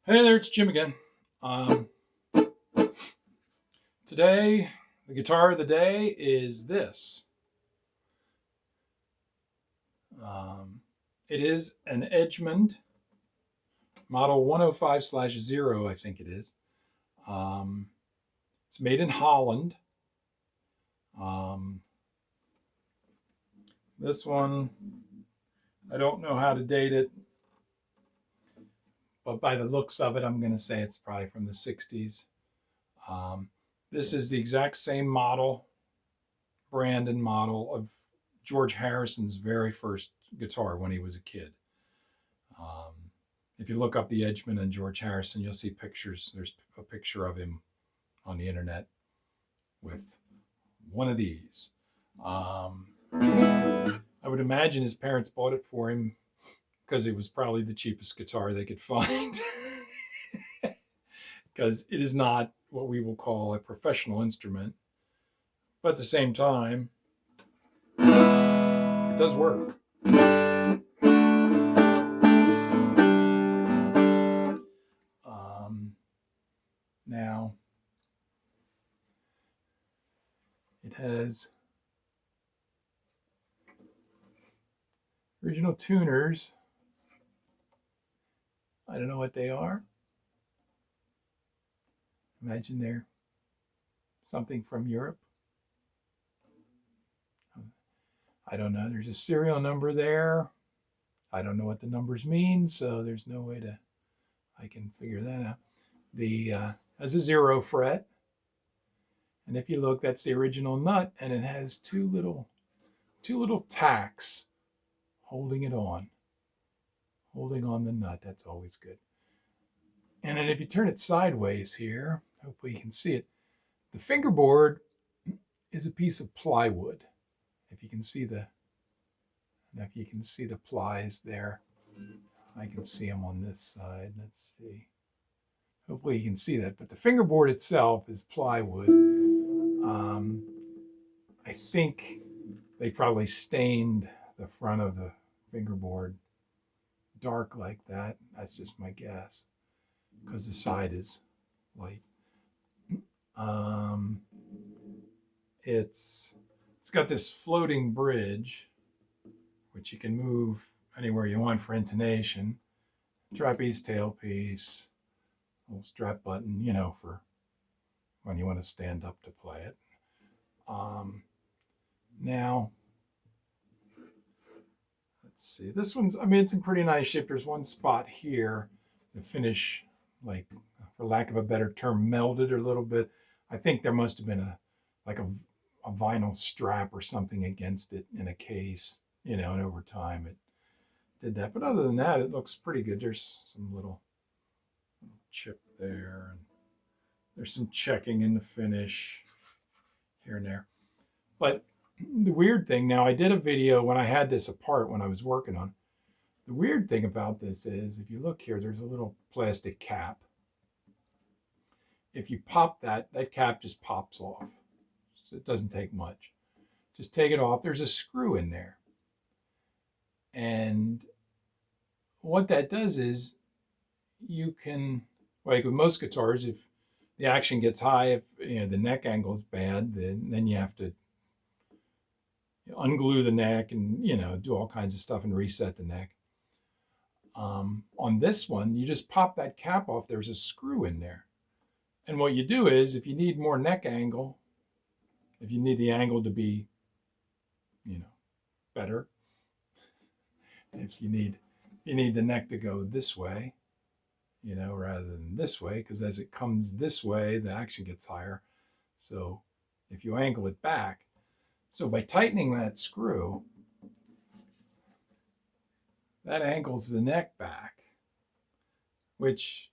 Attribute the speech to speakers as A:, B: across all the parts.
A: Hey there, it's Jim again. Um, Today, the guitar of the day is this. Um, it is an Egmond model 105/0, I think it is. Um, it's made in Holland. Um, this one, I don't know how to date it, but by the looks of it, I'm going to say it's probably from the 60s. Um, this is the exact same model, brand and model of George Harrison's very first guitar when he was a kid. If you look up the Edgman and George Harrison, you'll see pictures. There's a picture of him on the internet with one of these. I would imagine his parents bought it for him because it was probably the cheapest guitar they could find. Because it is not what we will call a professional instrument. But at the same time, it does work. Now, it has original tuners. I don't know what they are. Imagine they're something from Europe. I don't know. There's a serial number there. I don't know what the numbers mean, so there's no way I can figure that out. The has a 0 fret, and if you look, that's the original nut, and it has two little tacks holding on the nut. That's always good. And then if you turn it sideways here, hopefully you can see it. The fingerboard is a piece of plywood. If you can see the plies there, I can see them on this side. Let's see. Hopefully you can see that. But the fingerboard itself is plywood. I think they probably stained the front of the fingerboard dark like that. That's just my guess, because the side is light. It's got this floating bridge, which you can move anywhere you want for intonation. Trapeze tailpiece, little strap button, for when you want to stand up to play it. Now, let's see. This one's, it's in pretty nice shape. There's one spot here, the finish, like, for lack of a better term, melded a little bit. I think there must have been a vinyl strap or something against it in a case, and over time it did that. But other than that, it looks pretty good. There's some little chip there, and there's some checking in the finish here and there. But the weird thing, now I did a video when I had this apart when I was working on it. The weird thing about this is, if you look here, there's a little plastic cap. If you pop that cap just pops off. So it doesn't take much. Just take it off. There's a screw in there. And what that does is, you can, like with most guitars, if the action gets high, if the neck angle is bad, then you have to unglue the neck and do all kinds of stuff and reset the neck. On this one, you just pop that cap off. There's a screw in there, and what you do is, if you need more neck angle, if you need the angle to be better, if you need the neck to go this way, rather than this way, because as it comes this way, the action gets higher. So if you angle it back, so by tightening that screw, that angles the neck back, which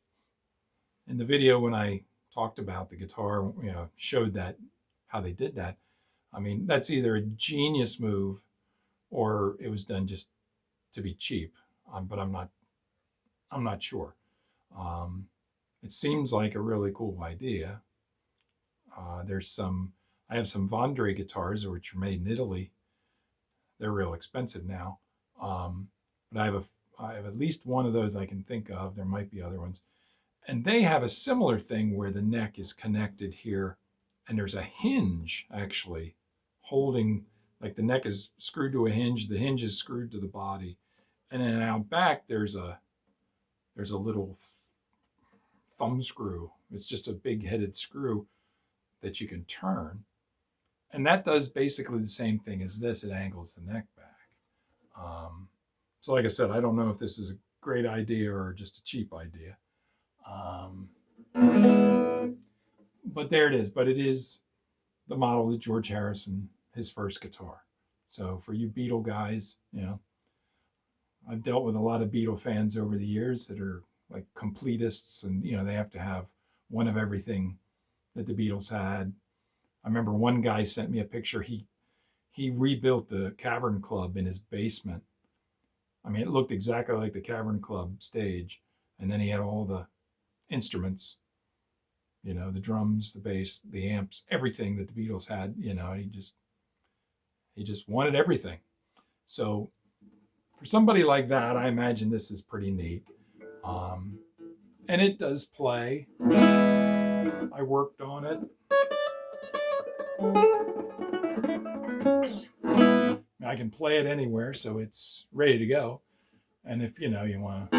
A: in the video when I talked about the guitar, showed that how they did that. That's either a genius move or it was done just to be cheap. But I'm not sure. It seems like a really cool idea. I have some Vondre guitars, which are made in Italy. They're real expensive now. But I have at least one of those I can think of. There might be other ones. And they have a similar thing where the neck is connected here, and there's a hinge actually holding, like the neck is screwed to a hinge, the hinge is screwed to the body. And then out back there's a little thumb screw. It's just a big headed screw that you can turn. And that does basically the same thing as this. It angles the neck back. So like I said, I don't know if this is a great idea or just a cheap idea. But there it is. But it is the model that George Harrison, his first guitar. So for you Beatle guys, I've dealt with a lot of Beatle fans over the years that are like completists, and they have to have one of everything that the Beatles had. I remember one guy sent me a picture. He rebuilt the Cavern Club in his basement. I mean, it looked exactly like the Cavern Club stage, and then he had all the instruments, the drums, the bass, the amps, everything that the Beatles had. He just wanted everything. So for somebody like that, I imagine this is pretty neat. And it does play. I worked on it. I can play it anywhere, so it's ready to go. And if you want to,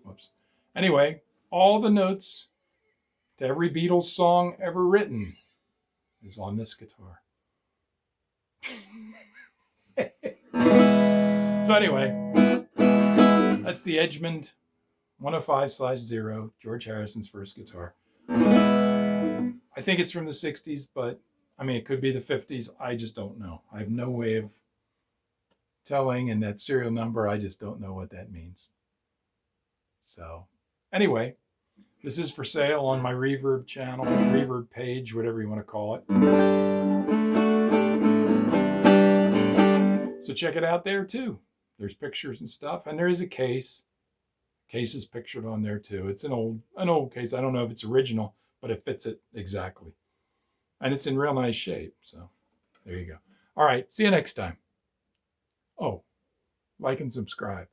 A: whoops. Anyway, all the notes to every Beatles song ever written is on this guitar. So anyway, that's the Egmond 105/0, George Harrison's first guitar. I think it's from the 60s, but I mean, it could be the 50s. I just don't know. I have no way of telling, and that serial number, I just don't know what that means. So anyway, this is for sale on my Reverb channel, Reverb page, whatever you want to call it. So check it out there too. There's pictures and stuff, and there is a case. Case is pictured on there too. It's an old case. I don't know if it's original, but it fits it exactly. And it's in real nice shape. So there you go. All right. See you next time. Oh, like and subscribe.